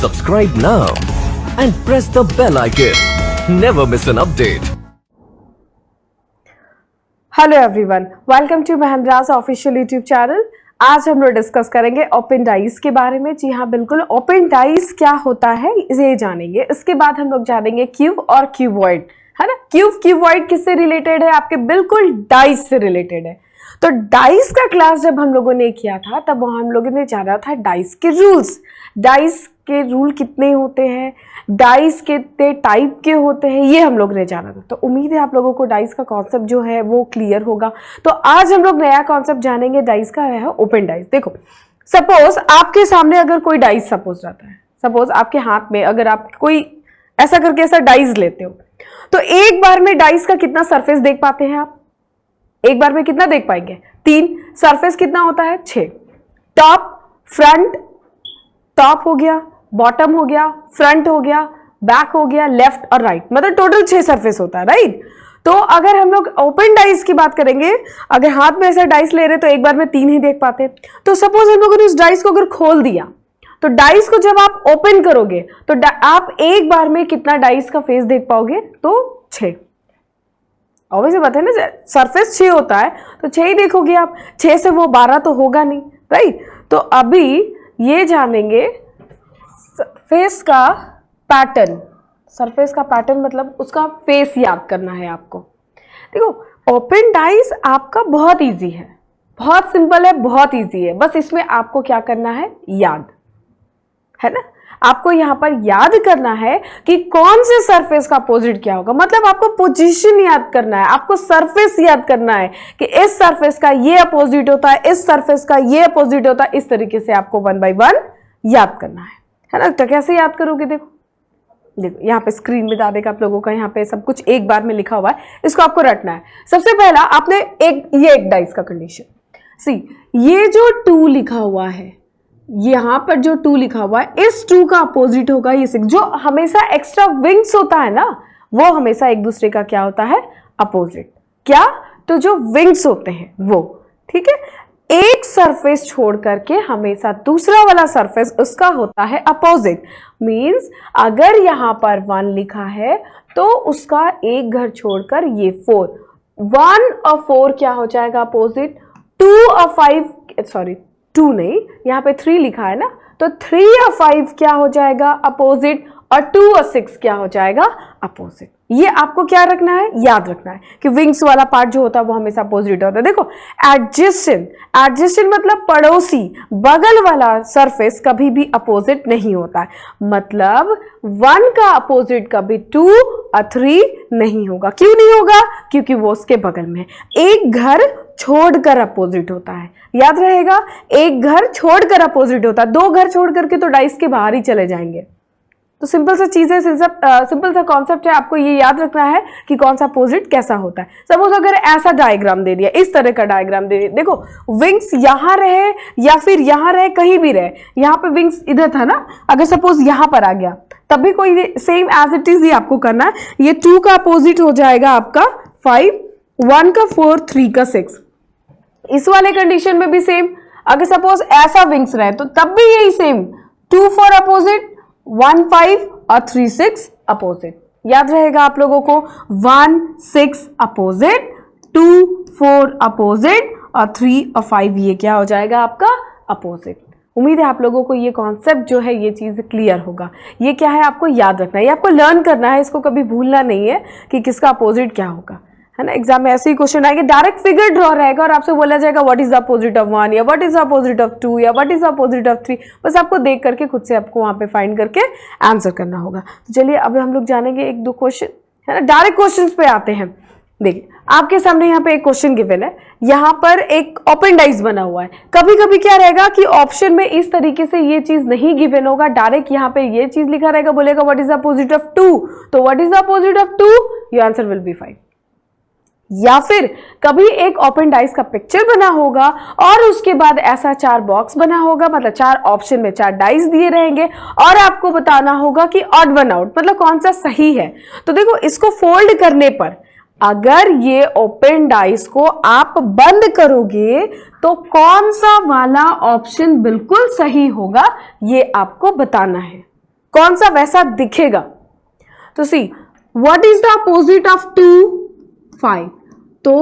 Subscribe now and press the bell icon. Never miss an update. Hello everyone, welcome to Mahindra's official YouTube channel. आज हम लोग discuss करेंगे open dice के बारे में। जी हाँ, बिल्कुल, ओपन डाइस क्या होता है ये जानेंगे। इसके बाद हम लोग जानेंगे क्यूब और क्यूबॉइड, है ना। क्यूब क्यूबॉइड किससे रिलेटेड है? आपके बिल्कुल डाइस से रिलेटेड है। तो डाइस का क्लास जब हम लोगों ने किया था तब हम लोगों ने जाना था डाइस के रूल्स। डाइस के रूल कितने होते हैं, डाइस कितने टाइप के होते हैं, ये हम लोग ने जाना था। तो उम्मीद है आप लोगों को डाइस का कॉन्सेप्ट जो है वो क्लियर होगा। तो आज हम लोग नया कॉन्सेप्ट जानेंगे डाइस का, है ओपन डाइस। देखो, सपोज आपके सामने अगर कोई डाइस सपोज रहता है, सपोज आपके हाथ में अगर आप कोई ऐसा करके ऐसा डाइस लेते हो, तो एक बार में डाइस का कितना सरफेस देख पाते हैं आप? एक बार में कितना देख पाएंगे? 3। सरफेस कितना होता है? 6। टॉप, फ्रंट, टॉप हो गया, बॉटम हो गया, फ्रंट हो गया, बैक हो गया, लेफ्ट और राइट, मतलब टोटल 6 सरफेस होता है, राइट। तो अगर हम लोग ओपन डाइस की बात करेंगे, अगर हाथ में ऐसा डाइस ले रहे तो एक बार में 3 ही देख पाते। तो सपोज हम लोगों ने उस डाइस को अगर खोल दिया, तो डाइस को जब आप ओपन करोगे तो आप एक बार में कितना डाइस का फेस देख पाओगे? तो 6। ऑब्वियसली बात है ना, सरफेस 6 होता है तो 6 ही देखोगे आप। 6 से वो 12 तो होगा नहीं, राइट। तो अभी ये जानेंगे फेस का पैटर्न। सरफेस का पैटर्न मतलब उसका फेस याद करना है आपको। देखो, ओपन डाइस आपका बहुत इजी है, बहुत सिंपल है, बहुत इजी है। बस इसमें आपको क्या करना है? याद, है ना। आपको यहां पर याद करना है कि कौन से सरफेस का अपोजिट क्या होगा। मतलब आपको पोजीशन याद करना है, आपको सरफेस याद करना है कि इस सरफेस का ये अपोजिट होता है, इस सरफेस का ये अपोजिट होता है। इस तरीके से आपको 1 बाय 1 याद करना है ना। तो कैसे याद करोगे? देखो यहाँ पे स्क्रीन में डालेगा आप लोगों का, यहाँ पे सब कुछ एक बार में लिखा हुआ है, इसको आपको रटना है। सबसे पहला आपने एक डाइस का कंडीशन सी, ये जो 2 लिखा हुआ है, यहां पर जो 2 लिखा हुआ है, इस 2 का अपोजिट होगा ये 6। जो हमेशा एक्स्ट्रा विंग्स होता है ना, वो हमेशा एक दूसरे का क्या होता है? अपोजिट। क्या? तो जो विंग्स होते हैं वो, ठीक है। एक सरफेस छोड़ करके हमेशा दूसरा वाला सरफेस उसका होता है अपोजिट। मींस अगर यहां पर 1 लिखा है तो उसका एक घर छोड़कर ये 4, 1 और 4 क्या हो जाएगा? अपोजिट। 2 और 5, सॉरी 2 नहीं, यहाँ पे 3 लिखा है ना, तो 3 और 5 क्या हो जाएगा? अपोजिट। और 2 और 6 क्या हो जाएगा? अपोजिट। ये आपको क्या रखना है? याद रखना है कि विंग्स वाला पार्ट जो होता है वो हमेशा अपोजिट होता है। देखो, एडजेसेंट, एडजेसेंट मतलब पड़ोसी, बगल वाला सरफेस कभी भी अपोजिट नहीं होता है। मतलब 1 का अपोजिट कभी 2 और 3 नहीं होगा। क्यों नहीं होगा? क्योंकि वो उसके बगल में है। एक घर छोड़कर अपोजिट होता है, याद रहेगा। एक घर छोड़कर अपोजिट होता है। 2 घर छोड़ करके तो डाइस के बाहर ही चले जाएंगे। तो सिंपल सा चीज है, सिंपल सा कॉन्सेप्ट है। आपको ये याद रखना है कि कौन सा अपोजिट कैसा होता है। सपोज अगर ऐसा डायग्राम दे दिया, इस तरह का डायग्राम दे दिया, देखो विंग्स यहां रहे या फिर यहां रहे, कहीं भी रहे, यहां पे विंग्स इधर था ना, अगर सपोज यहां पर आ गया तब भी कोई सेम एज इट इज ही आपको करना है। ये 2 का अपोजिट हो जाएगा आपका 5, 1 का 4, 3 का 6। इस वाले कंडीशन में भी सेम, अगर सपोज ऐसा विंग्स रहे तो तब भी यही सेम, 2, 4 अपोजिट, 1, 5 और 3, 6 अपोजिट। याद रहेगा आप लोगों को, 1, 6 अपोजिट, 2, 4 अपोजिट और 3 और 5 ये क्या हो जाएगा? आपका अपोजिट। उम्मीद है आप लोगों को ये कॉन्सेप्ट जो है ये चीज क्लियर होगा। ये क्या है? आपको याद रखना है, ये आपको लर्न करना है, इसको कभी भूलना नहीं है कि किसका अपोजिट क्या होगा, है ना। एग्जाम में ऐसे ही क्वेश्चन आएंगे, डायरेक्ट फिगर ड्रॉ रहेगा और आपसे बोला जाएगा what is the opposite of 1 या what is the opposite of 2 या what is the opposite of 3। बस आपको देख करके खुद से आपको वहां पे फाइंड करके आंसर करना होगा। तो चलिए अब हम लोग जानेंगे 1-2 क्वेश्चन, है ना। डायरेक्ट क्वेश्चन पे आते हैं। देखिए, आपके सामने यहाँ पे एक क्वेश्चन गिवन है, यहाँ पर एक ओपन डाइस बना हुआ है। कभी कभी क्या रहेगा कि ऑप्शन में इस तरीके से ये चीज नहीं गिवन होगा, डायरेक्ट यहाँ पे ये चीज लिखा रहेगा, बोलेगा what is the opposite of 2, तो what is the opposite of 2, your answer will be 5। या फिर कभी एक ओपन डाइस का पिक्चर बना होगा और उसके बाद ऐसा 4 बॉक्स बना होगा, मतलब 4 ऑप्शन में 4 डाइस दिए रहेंगे और आपको बताना होगा कि ऑड वन आउट, मतलब कौन सा सही है। तो देखो, इसको फोल्ड करने पर अगर ये ओपन डाइस को आप बंद करोगे तो कौन सा वाला ऑप्शन बिल्कुल सही होगा, ये आपको बताना है। कौन सा वैसा दिखेगा। तो see what is the opposite of 2? 5। तो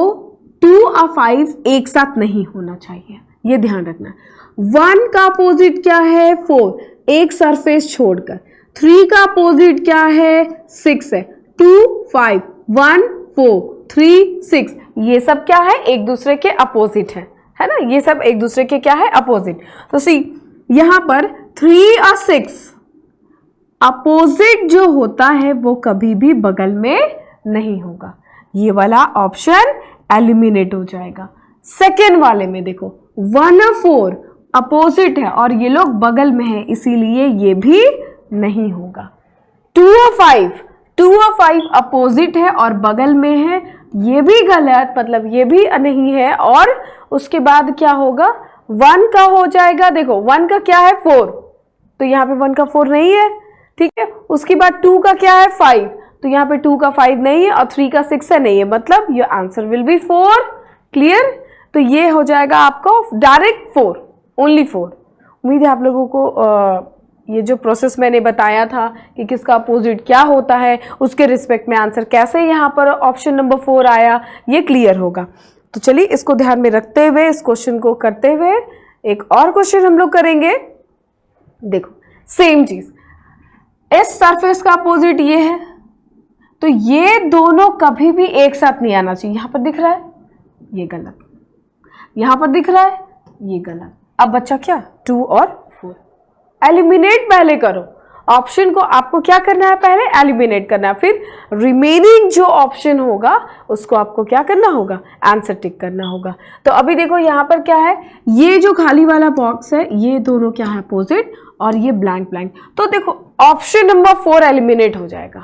2 और 5 एक साथ नहीं होना चाहिए, ये ध्यान रखना। 1 का अपोजिट क्या है? 4, एक सरफेस छोड़कर। 3 का अपोजिट क्या है? 6 है। 2 5 1 4 3 6, ये सब क्या है? एक दूसरे के अपोजिट है ना, ये सब एक दूसरे के क्या है? अपोजिट। तो सी यहां पर 3 और 6 अपोजिट जो होता है वो कभी भी बगल में नहीं होगा, ये वाला ऑप्शन एलिमिनेट हो जाएगा। सेकेंड वाले में देखो 1 और 4 अपोजिट है और ये लोग बगल में है, इसीलिए ये भी नहीं होगा। 2 और 5 अपोजिट है और बगल में है, ये भी गलत, मतलब ये भी नहीं है। और उसके बाद क्या होगा? 1 का हो जाएगा, देखो 1 का क्या है? 4, तो यहाँ पे 1 का 4 नहीं है, ठीक है। उसके बाद 2 का क्या है? 5, तो यहाँ पे 2 का 5 नहीं है और 3 का 6 है, नहीं है, मतलब your answer will be 4। Clear? तो ये हो जाएगा आपका डायरेक्ट 4, ओनली 4। उम्मीद है आप लोगों को ये जो प्रोसेस मैंने बताया था कि किसका अपोजिट क्या होता है, उसके रिस्पेक्ट में आंसर कैसे यहाँ पर ऑप्शन नंबर 4 आया, ये क्लियर होगा। तो चलिए इसको ध्यान में रखते हुए, इस क्वेश्चन को करते हुए एक और क्वेश्चन हम लोग करेंगे। देखो सेम चीज, इस सरफेस का अपोजिट ये है, तो ये दोनों कभी भी एक साथ नहीं आना चाहिए। यहां पर दिख रहा है, ये गलत, यहां पर दिख रहा है, ये गलत। अब बच्चा क्या? 2 और 4 एलिमिनेट पहले करो। ऑप्शन को आपको क्या करना है? पहले एलिमिनेट करना है, फिर रिमेनिंग जो ऑप्शन होगा उसको आपको क्या करना होगा? आंसर टिक करना होगा। तो अभी देखो यहाँ पर क्या है, ये जो खाली वाला बॉक्स है, ये दोनों क्या है? अपोजिट, और ये ब्लैंक ब्लैंक। तो देखो ऑप्शन नंबर 4 एलिमिनेट हो जाएगा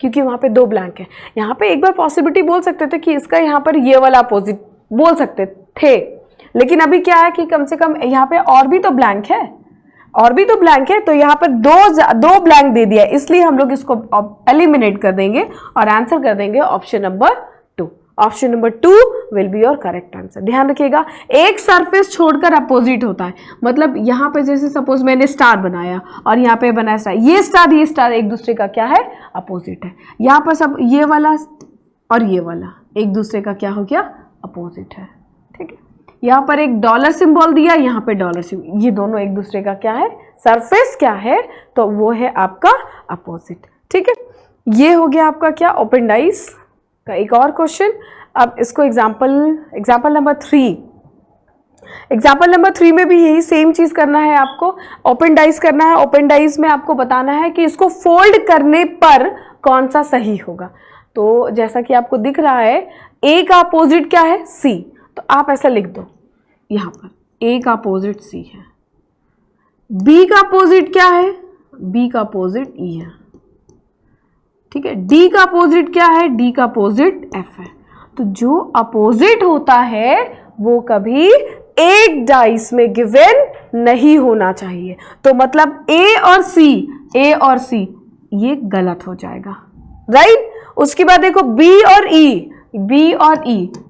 क्योंकि वहां पे 2 ब्लैंक है। यहाँ पे एक बार पॉसिबिलिटी बोल सकते थे कि इसका यहाँ पर ये वाला अपोजिट बोल सकते थे, लेकिन अभी क्या है कि कम से कम यहाँ पे और भी तो ब्लैंक है, और भी तो ब्लैंक है, तो यहाँ पर दो ब्लैंक दे दिया, इसलिए हम लोग इसको एलिमिनेट कर देंगे और आंसर कर देंगे option number 2। Option number 2 will be your correct answer. ध्यान रखिएगा, एक सरफेस छोड़कर अपोजिट होता है, मतलब यहाँ पे जैसे सपोज मैंने स्टार बनाया और यहाँ पे बनाया स्टार, ये स्टार एक दूसरे का क्या है? अपोजिट है। यहाँ पर सब ये वाला और ये वाला एक दूसरे का क्या हो गया? अपोजिट है, ठीक है। यहाँ पर एक डॉलर सिंबल दिया, यहाँ पे डॉलर सिंबल, ये दोनों एक दूसरे का क्या है? सरफेस क्या है? तो वो है आपका अपोजिट, ठीक है। ये हो गया आपका क्या? ओपन डाइस का एक और क्वेश्चन। अब इसको एग्जाम्पल नंबर 3, एग्जाम्पल नंबर 3 में भी यही सेम चीज करना है आपको, ओपन डाइस करना है। ओपन डाइस में आपको बताना है कि इसको फोल्ड करने पर कौन सा सही होगा। तो जैसा कि आपको दिख रहा है, ए का अपोजिट क्या है? सी, तो आप ऐसा लिख दो यहां पर, ए का अपोजिट सी है। बी का अपोजिट क्या है? बी का अपोजिट ई है, ठीक है। डी का अपोजिट क्या है? डी का अपोजिट एफ है। तो जो अपोजिट होता है वो कभी एक डाइस में गिवन नहीं होना चाहिए। तो मतलब ए और सी ये गलत हो जाएगा, राइट। उसके बाद देखो बी और ई,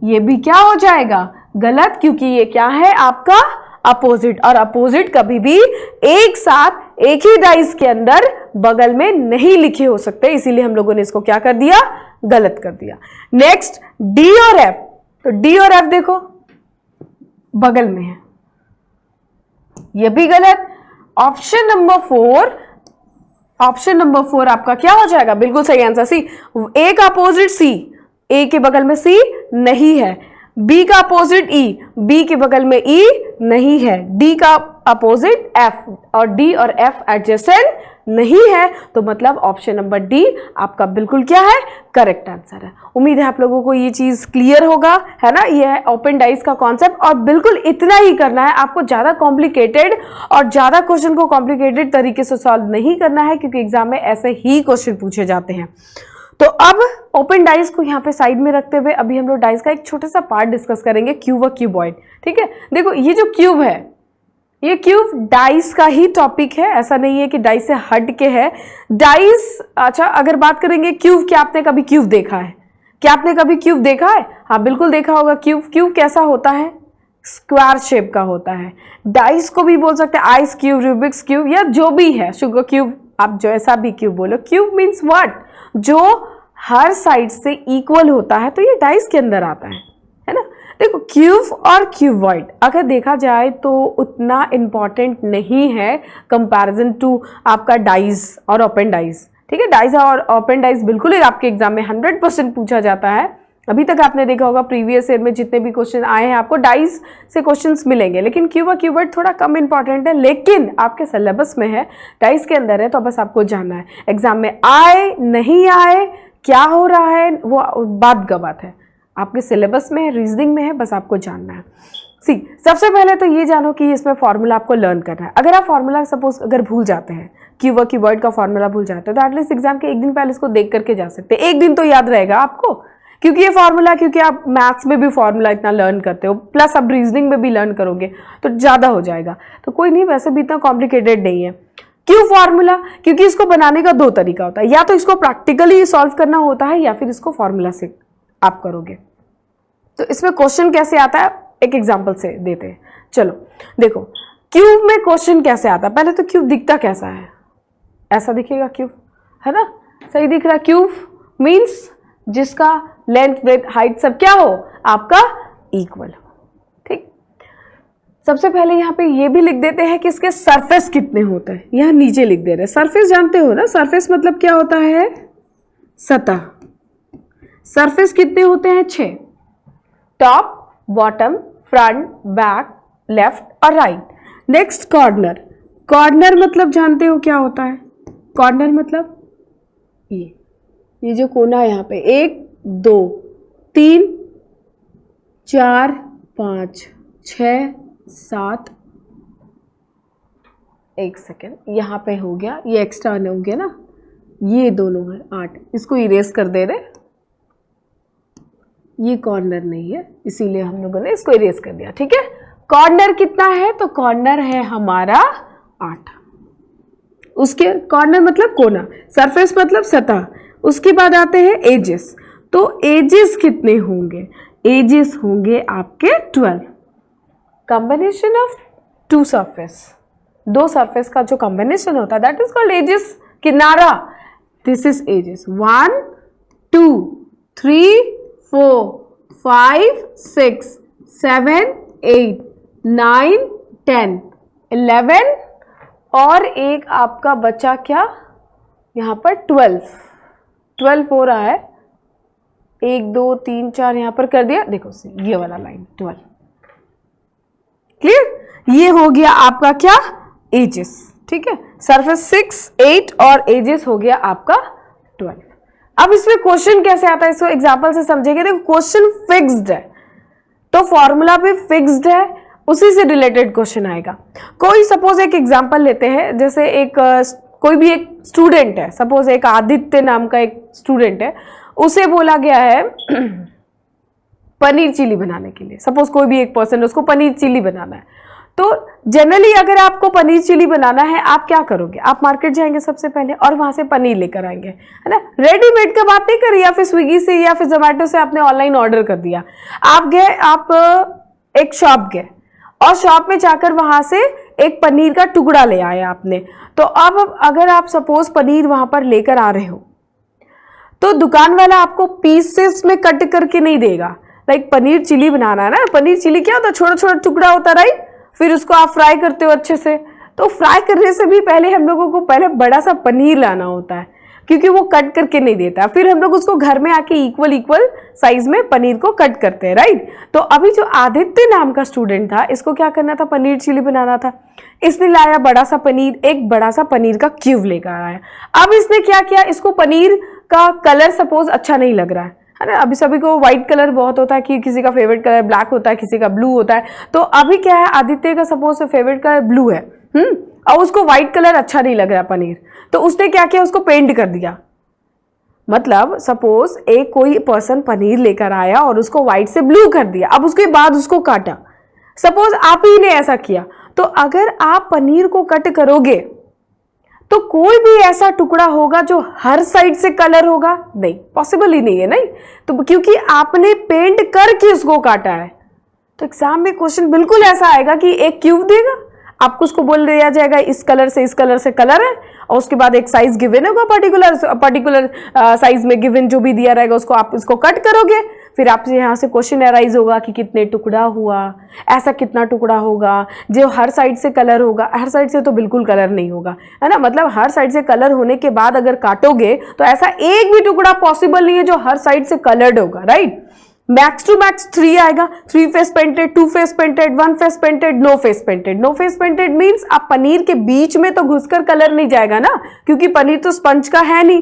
ये भी क्या हो जाएगा? गलत, क्योंकि ये क्या है? आपका अपोजिट, और अपोजिट कभी भी एक साथ एक ही डाइस के अंदर बगल में नहीं लिखे हो सकते, इसीलिए हम लोगों ने इसको क्या कर दिया? गलत कर दिया। नेक्स्ट डी और एफ, तो डी और एफ देखो बगल में है, ये भी गलत। ऑप्शन नंबर 4 आपका क्या हो जाएगा? बिल्कुल सही आंसर सी। ए का अपोजिट सी, ए के बगल में सी नहीं है। बी का अपोजिट ई, बी के बगल में ई नहीं है। डी का अपोजिट एफ, और डी और एफ एडजेसेंट नहीं है, तो मतलब ऑप्शन नंबर डी आपका बिल्कुल क्या है? करेक्ट आंसर है। उम्मीद है आप लोगों को ये चीज क्लियर होगा, है ना। ये है ओपन डाइस का कॉन्सेप्ट, और बिल्कुल इतना ही करना है आपको, ज्यादा कॉम्प्लिकेटेड और ज्यादा क्वेश्चन को कॉम्प्लिकेटेड तरीके से सॉल्व नहीं करना है, क्योंकि एग्जाम में ऐसे ही क्वेश्चन पूछे जाते हैं। तो अब ओपन डाइस को यहाँ पे साइड में रखते हुए अभी हम लोग डाइस का एक छोटा सा पार्ट डिस्कस करेंगे, क्यूब और क्यूबॉइड, ठीक है। देखो ये जो क्यूब है, ये क्यूब डाइस का ही टॉपिक है, ऐसा नहीं है कि डाइस से हट के है। डाइस, अच्छा अगर बात करेंगे क्यूब, क्या आपने कभी क्यूब देखा है? क्या आपने कभी क्यूब देखा है? हाँ बिल्कुल देखा होगा। क्यूब कैसा होता है? स्क्वायर शेप का होता है। डाइस को भी बोल सकते हैं आइस क्यूब, रूबिक्स क्यूब, या जो भी है, शुगर क्यूब, आप जैसा भी क्यूब बोलो, क्यूब मीन्स व्हाट, जो हर साइड से इक्वल होता है, तो ये डाइस के अंदर आता है ना। देखो क्यूब और क्यूबॉइड अगर देखा जाए तो उतना इम्पॉर्टेंट नहीं है कंपैरिजन टू आपका डाइस और ओपन डाइस, ठीक है। डाइस और ओपन डाइस बिल्कुल आपके एग्जाम में 100% पूछा जाता है। अभी तक आपने देखा होगा प्रीवियस ईयर में जितने भी क्वेश्चन आए हैं आपको डाइस से क्वेश्चंस मिलेंगे, लेकिन क्यूब और क्यूबॉइड थोड़ा कम इंपॉर्टेंट है, लेकिन आपके सिलेबस में है, डाइस के अंदर है, तो बस आपको जानना है। एग्जाम में आए नहीं आए, क्या हो रहा है, वो बात का बात है, आपके सिलेबस में है, रीजनिंग में है, बस आपको जानना है। सी सबसे पहले तो ये जानो कि इसमें फॉर्मूला आपको लर्न करना है। अगर आप फॉर्मूला सपोज अगर भूल जाते हैं, क्यूब और क्यूबॉइड का फॉर्मूला भूल जाते हैं, तो एटलीस्ट एग्जाम के एक दिन पहले इसको देख करके जा सकते हैं। एक दिन तो याद रहेगा आपको, क्योंकि ये फॉर्मूला, क्योंकि आप मैथ्स में भी फॉर्मूला इतना लर्न करते हो, प्लस आप रीजनिंग में भी लर्न करोगे तो ज़्यादा हो जाएगा। तो कोई नहीं, वैसे भी इतना कॉम्प्लिकेटेड नहीं है। क्यों फॉर्मूला? क्योंकि इसको बनाने का दो तरीका होता है, या तो इसको प्रैक्टिकली सॉल्व करना होता है या फिर इसको फॉर्मूला से आप करोगे। तो इसमें क्वेश्चन कैसे आता है एक एग्जांपल से देते हैं। चलो देखो क्यूब में क्वेश्चन कैसे आता है। पहले तो क्यूब दिखता कैसा है, ऐसा दिखेगा क्यूब, है ना, सही दिख रहा। क्यूब मीन्स जिसका लेंथ ब्रेथ हाइट सब क्या हो आपका इक्वल, ठीक। सबसे पहले यहाँ पे ये भी लिख देते हैं कि इसके सरफेस कितने होते हैं, यहाँ नीचे लिख दे रहे हैं। सरफेस जानते हो ना, सरफेस मतलब क्या होता है, सतह। सरफेस कितने होते हैं, 6, top, bottom, front, back, left और राइट। नेक्स्ट कॉर्नर, कॉर्नर मतलब जानते हो क्या होता है, कॉर्नर मतलब ये जो कोना है यहाँ पे 1 2 3 4 5 6 7, एक सेकेंड, यहाँ पे हो गया, ये एक्स्ट्रा हो गया ना, ये दोनों है 8, इसको इरेज कर दे रहे, ये कॉर्नर नहीं है इसीलिए हम लोगों ने इसको इरेज कर दिया, ठीक है। कॉर्नर कितना है, तो कॉर्नर है हमारा 8। उसके कॉर्नर मतलब कोना, सरफेस मतलब सतह। उसके बाद आते हैं एजेस, तो एजेस कितने होंगे, एजेस होंगे आपके 12। कॉम्बिनेशन ऑफ 2 सरफेस, 2 सरफेस का जो कॉम्बिनेशन होता है दैट इज कॉल्ड एजेस। किनारा, दिस इज एजेस 1 2 3 4 5 6 7 8 9 10 11 और एक आपका बचा क्या यहाँ पर 12 हो रहा है, 1 2 3 4 यहाँ पर कर दिया, देखो ये वाला लाइन 12, क्लियर। ये हो गया आपका क्या एजेस, ठीक है। सरफेस 6 8 और एजेस हो गया आपका 12। अब इसमें क्वेश्चन कैसे आता है इसको एग्जांपल से समझेंगे। देखो क्वेश्चन फिक्स्ड है तो फॉर्मूला भी फिक्स्ड है, उसी से रिलेटेड क्वेश्चन आएगा। कोई सपोज एक एग्जांपल लेते हैं, जैसे एक कोई भी एक स्टूडेंट है, सपोज एक आदित्य नाम का एक स्टूडेंट है, उसे बोला गया है पनीर चिली बनाने के लिए। सपोज कोई भी एक पर्सन, उसको पनीर चिली बनाना है। तो जनरली अगर आपको पनीर चिली बनाना है आप क्या करोगे, आप मार्केट जाएंगे सबसे पहले और वहां से पनीर लेकर आएंगे, है ना। रेडीमेड का बात नहीं करी, या फिर स्विगी से या फिर जोमेटो से आपने ऑनलाइन ऑर्डर कर दिया। आप गए, आप एक शॉप गए और शॉप में जाकर वहां से एक पनीर का टुकड़ा ले आए आपने। तो अब अगर आप सपोज पनीर वहां पर लेकर आ रहे हो तो दुकान वाला आपको पीसेस में कट करके नहीं देगा। लाइक पनीर चिली बनाना है ना, पनीर चिली क्या होता है, छोटा छोटा टुकड़ा होता है, राइट। फिर उसको आप फ्राई करते हो अच्छे से, तो फ्राई करने से भी पहले हम लोगों को पहले बड़ा सा पनीर लाना होता है, क्योंकि वो कट करके नहीं देता। फिर हम लोग उसको घर में आके इक्वल साइज में पनीर को कट करते हैं, राइट। तो अभी जो आदित्य नाम का स्टूडेंट था, इसको क्या करना था, पनीर चिली बनाना था। इसने लाया बड़ा सा पनीर, एक बड़ा सा पनीर का क्यूब लेकर आया। अब इसने क्या किया, इसको पनीर का कलर सपोज अच्छा नहीं लग रहा है ना। अभी सभी को व्हाइट कलर बहुत होता है, कि किसी का फेवरेट कलर ब्लैक होता है, किसी का ब्लू होता है। तो अभी क्या है, आदित्य का सपोज फेवरेट कलर ब्लू है, और उसको व्हाइट कलर अच्छा नहीं लग रहा पनीर, तो उसने क्या किया, उसको पेंट कर दिया। मतलब सपोज एक कोई पर्सन पनीर लेकर आया और उसको व्हाइट से ब्लू कर दिया, अब उसके बाद उसको काटा। सपोज आप ही ने ऐसा किया, तो अगर आप पनीर को कट करोगे तो कोई भी ऐसा टुकड़ा होगा जो हर साइड से कलर होगा, नहीं, पॉसिबल ही नहीं है, नहीं। तो क्योंकि आपने पेंट करके उसको काटा है, तो एग्जाम में क्वेश्चन बिल्कुल ऐसा आएगा कि एक क्यूब देगा, आपको उसको बोल दिया जाएगा इस कलर से कलर है, और उसके बाद एक साइज गिवन होगा, पर्टिकुलर साइज में गिवन जो भी दिया रहेगा उसको आप इसको कट करोगे, फिर आपसे यहाँ से क्वेश्चन अराइज होगा कि कितने टुकड़ा हुआ, ऐसा कितना टुकड़ा होगा, जो हर साइड से कलर होगा, हर साइड से तो बिल्कुल कलर नहीं होगा, है ना, मतलब हर साइड से कलर होने के बाद अगर काटोगे तो ऐसा एक भी टुकड़ा पॉसिबल नहीं है जो हर साइड से कलर्ड होगा, राइट। मैक्स टू मैक्स 3 आएगा, 3 face painted, 2 face painted, 1 face painted, no face painted. No face painted means आप पनीर के बीच में तो घुसकर कलर नहीं जाएगा ना, क्योंकि पनीर तो स्पंज का है नहीं।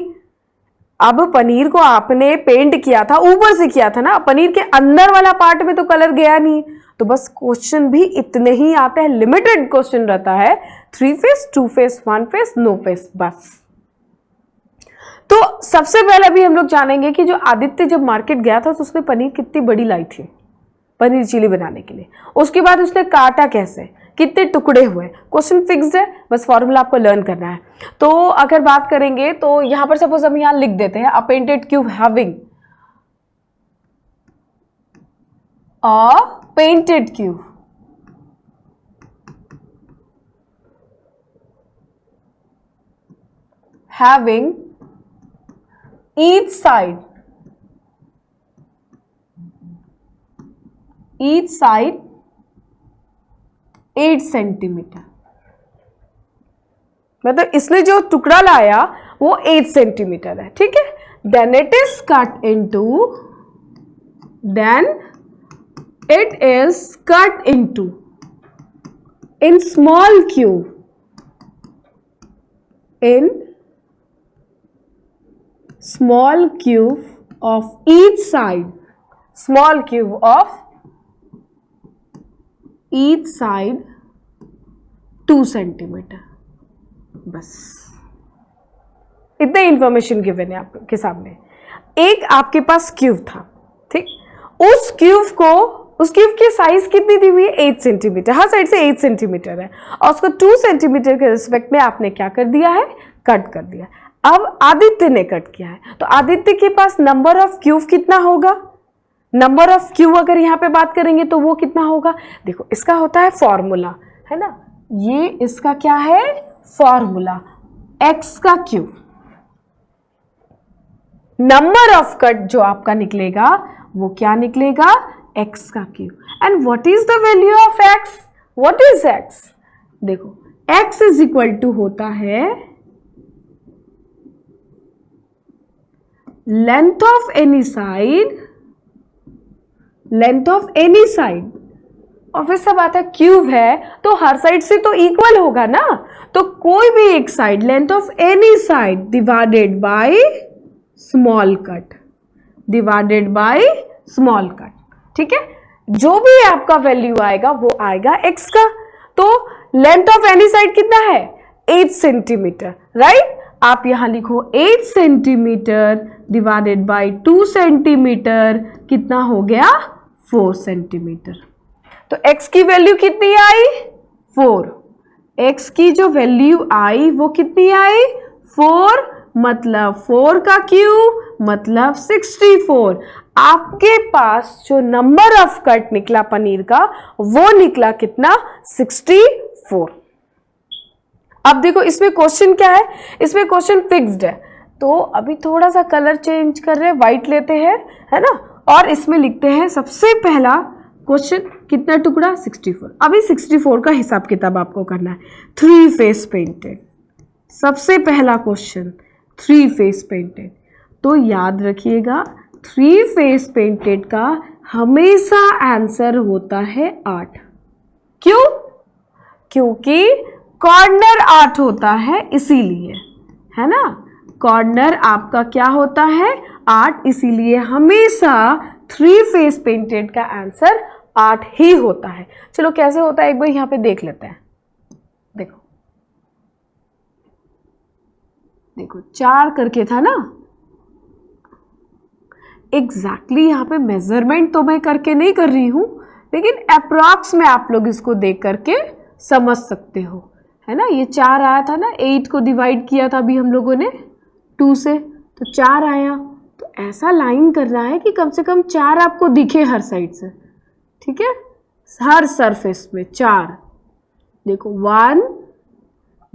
अब पनीर को आपने पेंट किया था, ऊपर से किया था ना, पनीर के अंदर वाला पार्ट में तो कलर गया नहीं, तो बस क्वेश्चन भी इतने ही आते हैं, लिमिटेड क्वेश्चन रहता है, 3 face, 2 face, 1 face, no face, बस। तो सबसे पहले अभी हम लोग जानेंगे कि जो आदित्य जब मार्केट गया था तो उसने पनीर कितनी बड़ी लाई थी पनीर चिली बनाने के लिए, उसके बाद उसने काटा कैसे, कितने टुकड़े हुए, क्वेश्चन फिक्स्ड है, बस फॉर्मूला आपको लर्न करना है। तो अगर बात करेंगे तो यहां पर सपोज हम यहां लिख देते हैं, a painted cube having a painted cube having each side 8 centimetre, मतलब इसने जो टुकड़ा लाया वो 8 सेंटीमीटर है, ठीक है। Then it is cut into in small cube, in small cube of each side, small cube of each side 2 centimetre, बस इतने इंफॉर्मेशन गिवन है आपके सामने। एक आपके पास क्यूब था, ठीक, उस क्यूब की साइज कितनी दी हुई है, 8 सेंटीमीटर, हर साइड से 8 सेंटीमीटर है, और उसको 2 सेंटीमीटर के रिस्पेक्ट में आपने क्या कर दिया है, कट कर दिया। अब आदित्य ने कट किया है, तो आदित्य के पास नंबर ऑफ क्यूब कितना होगा, नंबर ऑफ क्यूब अगर यहां पे बात करेंगे तो वो कितना होगा, देखो इसका होता है फॉर्मूला, है ना, ये इसका क्या है फॉर्मूला, x का क्यूब, नंबर ऑफ कट जो आपका निकलेगा वो क्या निकलेगा, x का cube. And what is the value of x, what is x, देखो x इज इक्वल टू होता है लेंथ ऑफ एनी साइड, और फिर सब आता है क्यूब है तो हर साइड से तो इक्वल होगा ना, तो कोई भी एक side, length of any side divided by small cut, ठीक है, जो भी आपका वैल्यू आएगा वो आएगा x का। तो लेंथ ऑफ एनी साइड कितना है, 8 सेंटीमीटर, राइट, आप यहां लिखो 8 सेंटीमीटर डिवाइडेड बाय 2 सेंटीमीटर, कितना हो गया 4 सेंटीमीटर। तो x की वैल्यू कितनी आई, 4, x की जो वैल्यू आई वो कितनी आई, 4, मतलब 4 का क्यूब मतलब 64। आपके पास जो नंबर ऑफ कट निकला पनीर का वो निकला कितना, 64। अब देखो इसमें क्वेश्चन क्या है, इसमें क्वेश्चन फिक्स्ड है, तो अभी थोड़ा सा कलर चेंज कर रहे हैं, व्हाइट लेते हैं, है ना, और इसमें लिखते हैं सबसे पहला क्वेश्चन कितना टुकड़ा, 64। अभी 64 का हिसाब किताब आपको करना है। 3 फेस पेंटेड, सबसे पहला क्वेश्चन 3 फेस पेंटेड, तो याद रखिएगा 3 फेस पेंटेड का हमेशा आंसर होता है 8। क्यों, क्योंकि कॉर्नर 8 होता है इसीलिए, है ना, कॉर्नर आपका क्या होता है 8, इसीलिए हमेशा 3 फेस पेंटेड का आंसर 8 ही होता है। चलो कैसे होता है एक बार यहां पे देख लेते हैं। देखो देखो 4 करके था ना, एग्जैक्टली यहाँ पे मेजरमेंट तो मैं करके नहीं कर रही हूं, लेकिन अप्रॉक्स में आप लोग इसको देख करके समझ सकते हो, है ना। ये 4 आया था ना, 8 को डिवाइड किया था अभी हम लोगों ने 2 से, तो 4 आया, तो ऐसा लाइन करना है कि कम से कम 4 आपको दिखे हर साइड से, ठीक है, हर सरफेस में 4, देखो 1,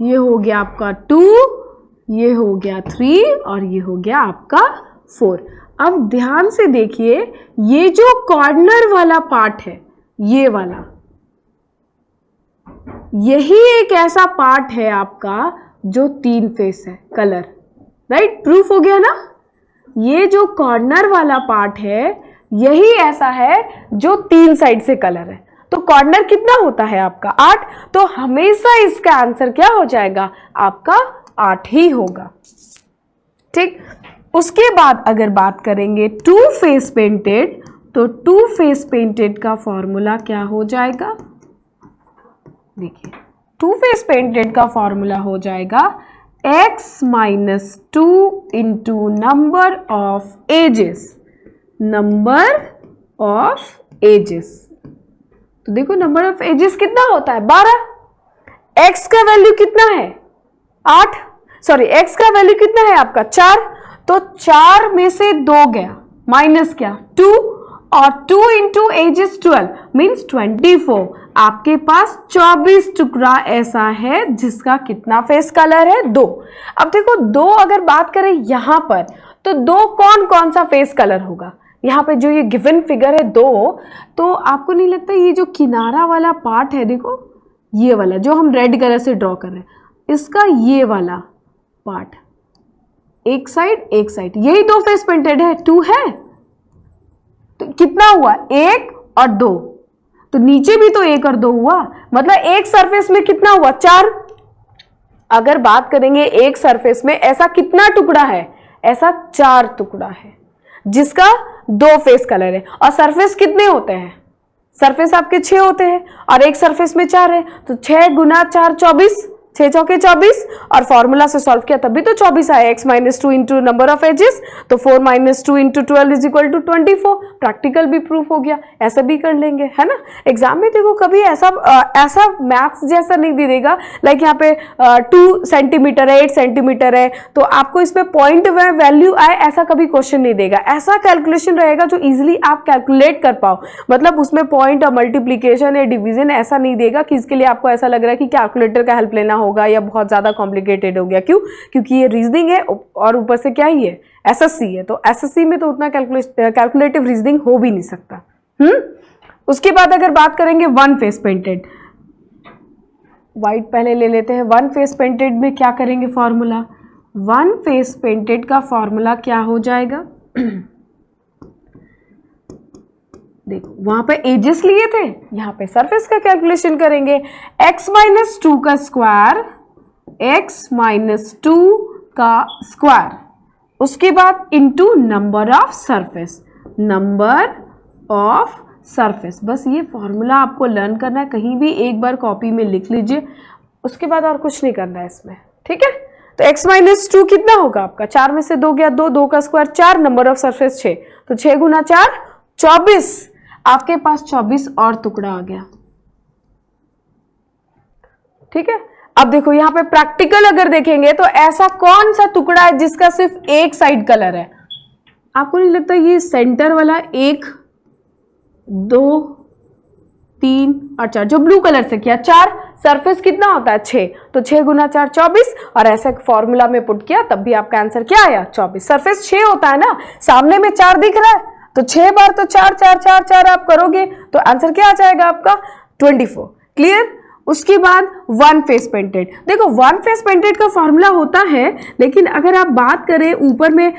ये हो गया आपका 2, ये हो गया 3 और ये हो गया आपका 4। अब ध्यान से देखिए, ये जो कॉर्नर वाला पार्ट है, ये वाला, यही एक ऐसा पार्ट है आपका जो 3 फेस है, कलर, राइट? प्रूफ हो गया ना? ये जो कॉर्नर वाला पार्ट है यही ऐसा है जो 3 साइड से कलर है। तो कॉर्नर कितना होता है आपका? 8। तो हमेशा इसका आंसर क्या हो जाएगा? आपका 8 ही होगा। ठीक। उसके बाद अगर बात करेंगे 2 फेस पेंटेड, तो 2 फेस पेंटेड का फॉर्मूला क्या हो जाएगा? देखिए 2 फेस पेंटेड का फॉर्मूला हो जाएगा x-2 into number of edges. Number of edges, तो देखो नंबर ऑफ एजेस कितना होता है? 12। x का वैल्यू कितना है? 8, सॉरी x का वैल्यू कितना है आपका? 4। तो 4 में से 2 गया, माइनस क्या? 2, और 2 इंटू एजेस 12 मीन्स 24। आपके पास 24 टुकड़ा ऐसा है जिसका कितना फेस कलर है? 2। अब देखो 2 अगर बात करें यहां पर, तो 2 कौन कौन सा फेस कलर होगा? यहाँ पे जो ये गिवन फिगर है 2, तो आपको नहीं लगता ये जो किनारा वाला पार्ट है, देखो ये वाला जो हम रेड कलर से ड्रॉ कर रहे हैं, इसका ये वाला पार्ट, एक साइड, यही 2 फेस पेंटेड है। 2 है तो कितना हुआ? 1 और 2, तो नीचे भी तो 1 और 2 हुआ, मतलब एक सरफेस में कितना हुआ? 4। अगर बात करेंगे एक सरफेस में ऐसा कितना टुकड़ा है? ऐसा 4 टुकड़ा है जिसका 2 फेस कलर है। और सरफेस कितने होते हैं? सरफेस आपके 6 होते हैं और एक सरफेस में 4 है, तो 6 गुना 4 24, 6 चौके 24, और फॉर्मूला से सॉल्व किया तभी तो 24 आया। x-2 into number of edges, तो 4-2 into 12 is equal to 24। Practical भी प्रूफ हो गया, ऐसा भी कर लेंगे, है ना? एग्जाम में देखो कभी ऐसा मैथ्स जैसा नहीं दे देगा, लाइक यहाँ पे 2 सेंटीमीटर है, 8 सेंटीमीटर है, तो आपको इसमें पॉइंट वैल्यू आए, ऐसा कभी क्वेश्चन नहीं देगा। ऐसा कैलकुलेशन रहेगा जो इजिली आप कैलकुलेट कर पाओ, मतलब उसमें पॉइंट और मल्टीप्लीकेशन या डिवीजन ऐसा नहीं देगा कि इसके लिए आपको ऐसा लग रहा है कि कैलकुलेटर का हेल्प लेना होगा या बहुत ज्यादा कॉम्प्लिकेटेड हो गया। क्यों? क्योंकि ये रीजनिंग है और ऊपर से क्या ही है? एसएससी है, तो एसएससी में तो उतना कैलकुलेटिव रीजनिंग हो भी नहीं सकता। उसके बाद अगर बात करेंगे 1 फेस पेंटेड, व्हाइट पहले ले लेते हैं। 1 फेस पेंटेड में क्या करेंगे फॉर्मूला? 1 फेस पेंटेड का फॉर्मूला क्या हो जाएगा? देखो वहां पे एजेस लिए थे, यहाँ पे सरफेस का कैलकुलेशन करेंगे। x-2 का स्क्वायर, x-2 का स्क्वायर, उसके बाद into number of surface, number of surface. बस ये फॉर्मूला आपको लर्न करना है, कहीं भी एक बार कॉपी में लिख लीजिए, उसके बाद और कुछ नहीं करना है इसमें। ठीक है, तो x-2 कितना होगा आपका? 4 में से 2 गया, 2 का स्क्वायर 4, नंबर ऑफ सरफेस 6, तो 6 गुना 4 24। आपके पास 24 और टुकड़ा आ गया। ठीक है, अब देखो यहां पे प्रैक्टिकल अगर देखेंगे तो ऐसा कौन सा टुकड़ा है जिसका सिर्फ एक साइड कलर है? आपको नहीं लगता ये सेंटर वाला 1 2 3 और 4 जो ब्लू कलर से किया, 4, सरफेस कितना होता है? 6, तो 6 गुना 4 24, और ऐसे फॉर्मूला में पुट किया तब भी आपका आंसर क्या आया? 24। सरफेस 6 होता है ना, सामने में 4 दिख रहा है, तो 6 बार तो 4 4 4 4 आप करोगे तो आंसर क्या आ जाएगा आपका? 24। क्लियर? उसके बाद 1 फेस पेंटेड, देखो 1 फेस पेंटेड का फॉर्मूला होता है, लेकिन अगर आप बात करें ऊपर में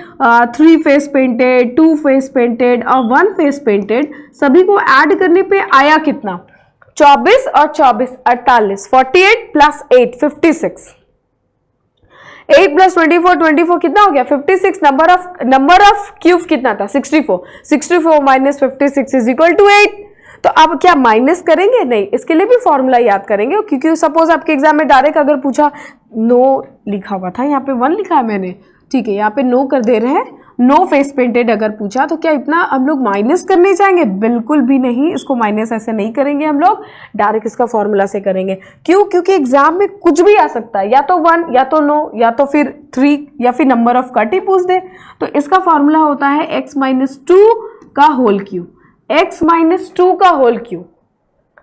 3 फेस पेंटेड, 2 फेस पेंटेड और 1 फेस पेंटेड, सभी को ऐड करने पे आया कितना? 24 और 24 48, 48 प्लस 8 56, 8 प्लस 24 24 कितना हो गया? 56। नंबर ऑफ क्यूब कितना था? 64, 64 माइनस 56 इज इक्वल टू 8। तो अब क्या माइनस करेंगे? नहीं, इसके लिए भी फॉर्मूला याद करेंगे, क्योंकि सपोज आपके एग्जाम में डायरेक्ट अगर पूछा, नो लिखा हुआ था, यहाँ पे 1 लिखा है मैंने, ठीक है, यहाँ पे नो कर दे रहे हैं, नो फेस पेंटेड अगर पूछा तो क्या इतना हम लोग माइनस करने जाएंगे? बिल्कुल भी नहीं, इसको माइनस ऐसे नहीं करेंगे हम लोग, डायरेक्ट इसका फॉर्मूला से करेंगे। क्यों? क्योंकि एग्जाम में कुछ भी आ सकता है, या तो 1 या तो नो या तो फिर 3 या फिर नंबर ऑफ कट ही पूछ दे। तो इसका फॉर्मूला होता है x-2 का होल क्यूब, x-2 का होल क्यूब।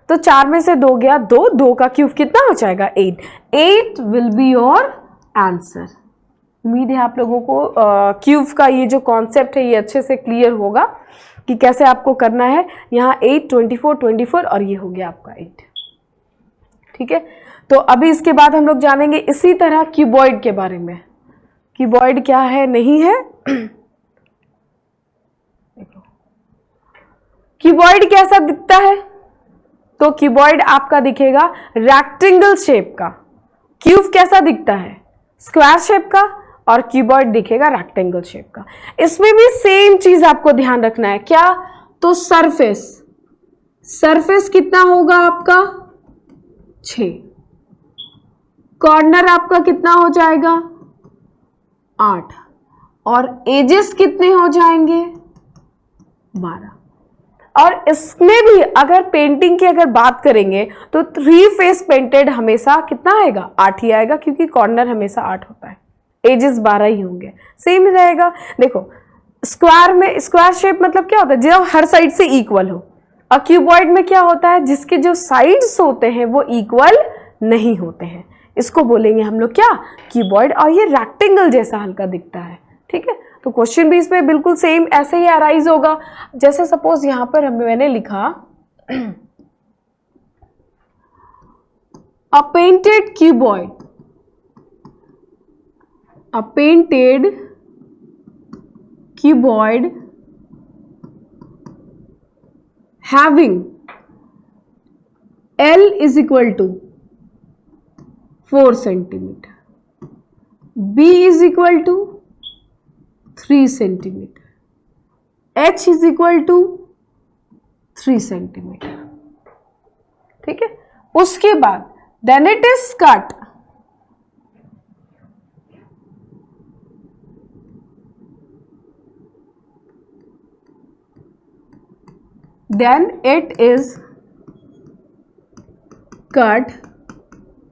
तो 4 में से 2 गया 2, 2 का क्यूब कितना हो जाएगा 8। 8 विल बी योर आंसर। उम्मीद है आप लोगों को क्यूब का ये जो कॉन्सेप्ट है ये अच्छे से क्लियर होगा कि कैसे आपको करना है। यहाँ 8, 24, 24 और ये हो गया आपका 8। ठीक है, तो अभी इसके बाद हम लोग जानेंगे इसी तरह क्यूबॉइड के बारे में। क्यूबॉइड क्या है नहीं है। क्यूबॉइड कैसा दिखता है? तो क्यूबॉइड आपका दिखेगा रेक्टेंगल शेप का। क्यूब कैसा दिखता है? स्क्वायर शेप का, और क्यूबॉइड दिखेगा रेक्टेंगल शेप का। इसमें भी सेम चीज आपको ध्यान रखना है। क्या? तो सरफेस, सरफेस कितना होगा आपका 6, कॉर्नर आपका कितना हो जाएगा 8, और एजेस कितने हो जाएंगे 12। और इसमें भी अगर पेंटिंग की अगर बात करेंगे तो 3 फेस पेंटेड हमेशा कितना आएगा 8 ही आएगा, क्योंकि कॉर्नर हमेशा 8 होता है, एजेस 12 ही होंगे। सेम रहेगा। देखो स्क्वायर में, स्क्वायर शेप मतलब क्या होता है? जो हर साइड से इक्वल हो। और क्यूबॉइड में क्या होता है? जिसके जो साइड्स होते हैं वो इक्वल नहीं होते हैं, इसको बोलेंगे हम लोग क्या क्यूबॉइड। और ये रेक्टेंगल जैसा हल्का दिखता है। ठीक है, तो क्वेश्चन भी इसमें बिल्कुल सेम ऐसे ही अराइज होगा। जैसे सपोज यहां पर मैंने लिखा a painted cuboid, a painted cuboid having L is equal to 4 centimeter, B is equal to 3 centimeter, H is equal to 3 centimeter। ठीक है, उसके बाद then it is cut then it is cut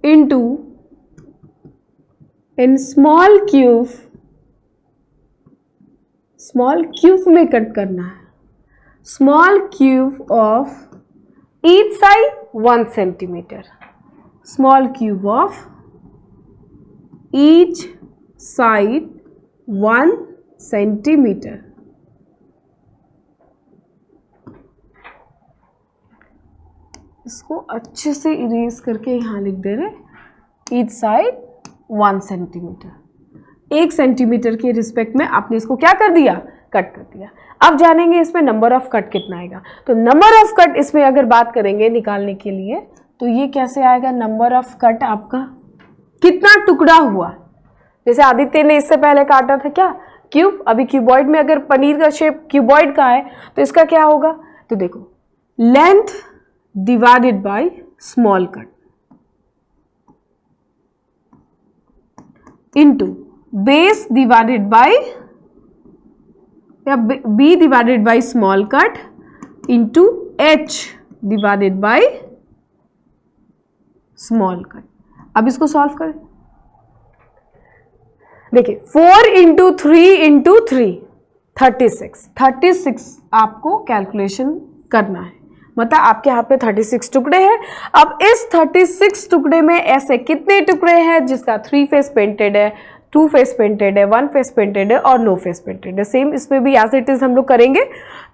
into in small cube में cut करना है, small cube of each side 1 centimeter, small cube of each side 1 centimeter। इसको अच्छे से इरेज करके यहाँ लिख दे रहे ईच साइड 1 सेंटीमीटर। 1 सेंटीमीटर के रिस्पेक्ट में आपने इसको क्या कर दिया कट कर दिया। अब जानेंगे इसमें नंबर ऑफ कट कितना आएगा। तो नंबर ऑफ कट इसमें अगर बात करेंगे निकालने के लिए तो ये कैसे आएगा नंबर ऑफ कट आपका कितना टुकड़ा हुआ। जैसे आदित्य ने इससे पहले काटा था क्या क्यूब, अभी क्यूबॉइड में अगर पनीर का शेप क्यूबॉइड का है तो इसका क्या होगा। तो देखो length divided by small cut into base divided by या b divided by small cut into h divided by small cut। अब इसको सॉल्व करें। देखिए 4 into 3 into 3 36 आपको कैलकुलेशन करना है। मतलब आपके हाथ पे 36 टुकड़े हैं। अब इस 36 टुकड़े में ऐसे कितने टुकड़े हैं जिसका 3 फेस पेंटेड है, 2 फेस पेंटेड है, 1 फेस पेंटेड है और नो फेस पेंटेड है। सेम इसमें भी एज इट इज हम लोग करेंगे।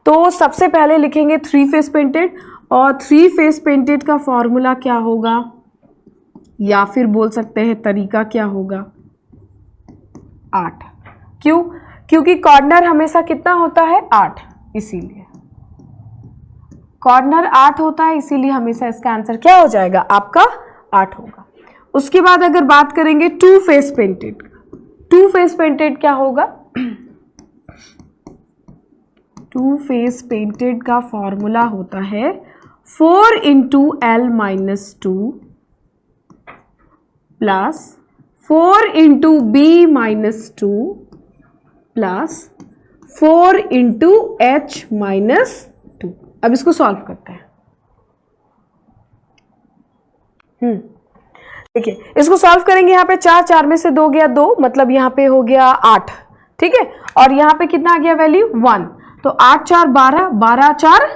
तो सबसे पहले लिखेंगे 3 फेस पेंटेड, और 3 फेस पेंटेड का फॉर्मूला क्या होगा या फिर बोल सकते हैं तरीका क्या होगा 8। क्यों? क्योंकि कॉर्नर हमेशा कितना होता है 8, इसीलिए कॉर्नर 8 होता है, इसीलिए हमेशा इसका आंसर क्या हो जाएगा आपका 8 होगा। उसके बाद अगर बात करेंगे 2 फेस पेंटेड, 2 फेस पेंटेड क्या होगा 2 फेस पेंटेड का फॉर्मूला होता है 4 into L minus 2 plus 4 into B minus 2 plus 4 into H minus 2। अब इसको सॉल्व करते हैं। देखिए इसको सॉल्व करेंगे। यहाँ पे 4 में से 2 गया 2, मतलब यहाँ पे हो गया 8। ठीक है, और यहाँ पे कितना आ गया वैल्यू 1, तो 8 4 12, 12 4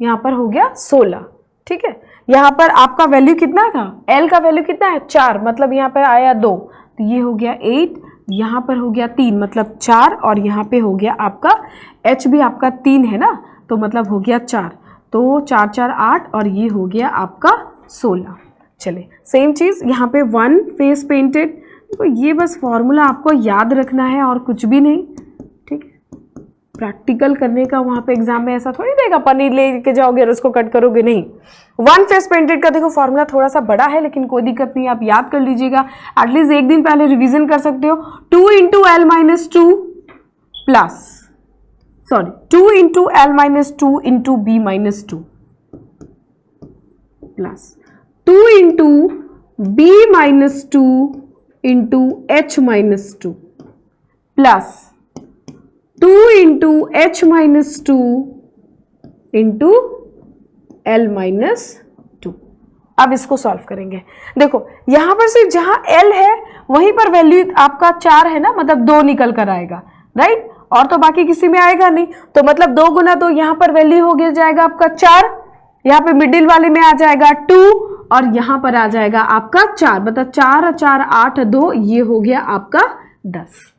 यहाँ पर हो गया 16। ठीक है, यहाँ पर आपका वैल्यू कितना था, L का वैल्यू कितना है 4, मतलब यहाँ पर आया 2, तो ये हो गया 8, यहाँ पर हो गया 3 मतलब 4, और यहाँ पे हो गया आपका H भी आपका 3 है ना, तो मतलब हो गया 4, तो 4 4 8, और ये हो गया आपका 16। चले सेम चीज़ यहाँ पे 1 फेस पेंटेड, तो ये बस फॉर्मूला आपको याद रखना है और कुछ भी नहीं, ठीक। प्रैक्टिकल करने का वहाँ पे एग्जाम में ऐसा थोड़ी देगा पनीर लेके जाओगे और उसको कट करोगे, नहीं। 1 फेस पेंटेड का देखो फॉर्मूला थोड़ा सा बड़ा है, लेकिन कोई दिक्कत नहीं, आप याद कर लीजिएगा, एटलीस्ट एक दिन पहले रिवीजन कर सकते हो। 2 into L minus 2 plus, sorry 2 into L minus 2 into B minus 2 plus 2 into B minus 2 into H minus 2 plus 2 into H minus 2 into L minus 2। अब इसको सॉल्व करेंगे। देखो यहां पर सिर्फ जहां L है वहीं पर वैल्यू आपका 4 है ना, मतलब 2 निकल कर आएगा, राइट, और तो बाकी किसी में आएगा नहीं, तो मतलब 2 गुना 2 यहाँ पर वैल्यू हो गया जाएगा आपका 4, यहाँ पे मिडिल वाले में आ जाएगा 2, और यहाँ पर आ जाएगा आपका 4, मतलब 4 4 8 2, ये हो गया आपका 10।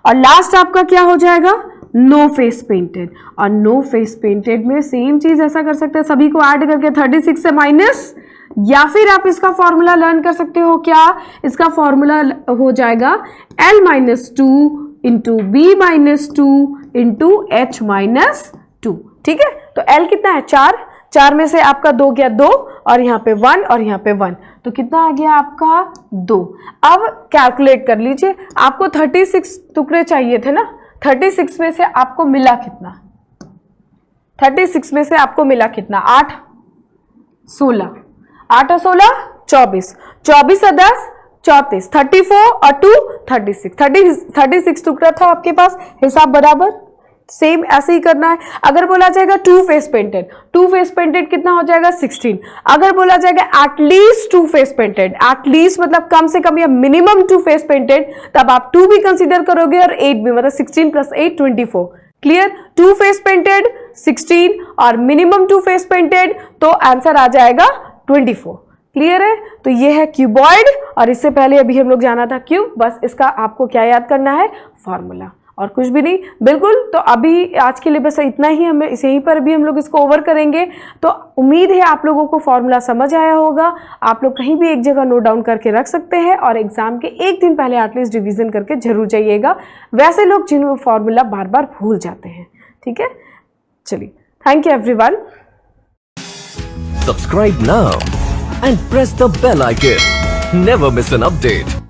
और लास्ट आपका क्या हो जाएगा, नो फेस पेंटेड, और नो फेस पेंटेड में सेम चीज ऐसा कर सकते हैं, सभी को ऐड करके 36 से माइनस, या फिर आप इसका फॉर्मूला लर्न कर सकते हो, क्या इसका फॉर्मूला हो जाएगा L minus 2 into B minus 2 into H minus 2, ठीक है। तो L कितना है 4, 4 में से आपका 2 गया 2, और यहाँ पे 1 और यहाँ पे 1, तो कितना आ गया आपका 2। अब कैलकुलेट कर लीजिए, आपको 36 टुकड़े चाहिए थे ना, 36 में से आपको मिला कितना, 36 में से आपको मिला कितना, 8 16, 8 और 16 24, 24 और 10 34, 34 और 2 36, 36 टुकड़ा था आपके पास, हिसाब बराबर। सेम ऐसे ही करना है। अगर बोला जाएगा 2 फेस पेंटेड, 2 फेस पेंटेड कितना हो जाएगा 16। अगर बोला जाएगा एटलीस्ट 2 फेस पेंटेड, एटलीस्ट मतलब कम से कम या मिनिमम 2 फेस पेंटेड, तब आप 2 भी कंसीडर करोगे और 8 भी, मतलब 16 प्लस 8 24। क्लियर, 2 फेस पेंटेड 16 और मिनिमम 2 फेस पेंटेड, तो आंसर आ जाएगा 24। क्लियर है, तो ये है क्यूबॉइड, और इससे पहले अभी हम लोग जाना था क्यूब, बस इसका आपको क्या याद करना है, फॉर्मूला, और कुछ भी नहीं। बिल्कुल, तो अभी आज के लिए बस इतना ही, हमें यहीं पर भी हम लोग इसको ओवर करेंगे। तो उम्मीद है आप लोगों को फॉर्मूला समझ आया होगा। आप लोग कहीं भी एक जगह नोट डाउन करके रख सकते हैं, और एग्जाम के एक दिन पहले एटलीस्ट रिवीजन करके जरूर जाइएगा, वैसे लोग जिन्होंने फॉर्मूला बार बार भूल जाते हैं। ठीक है, चलिए, thank you everyone. Subscribe now and press the bell icon. Never miss an update.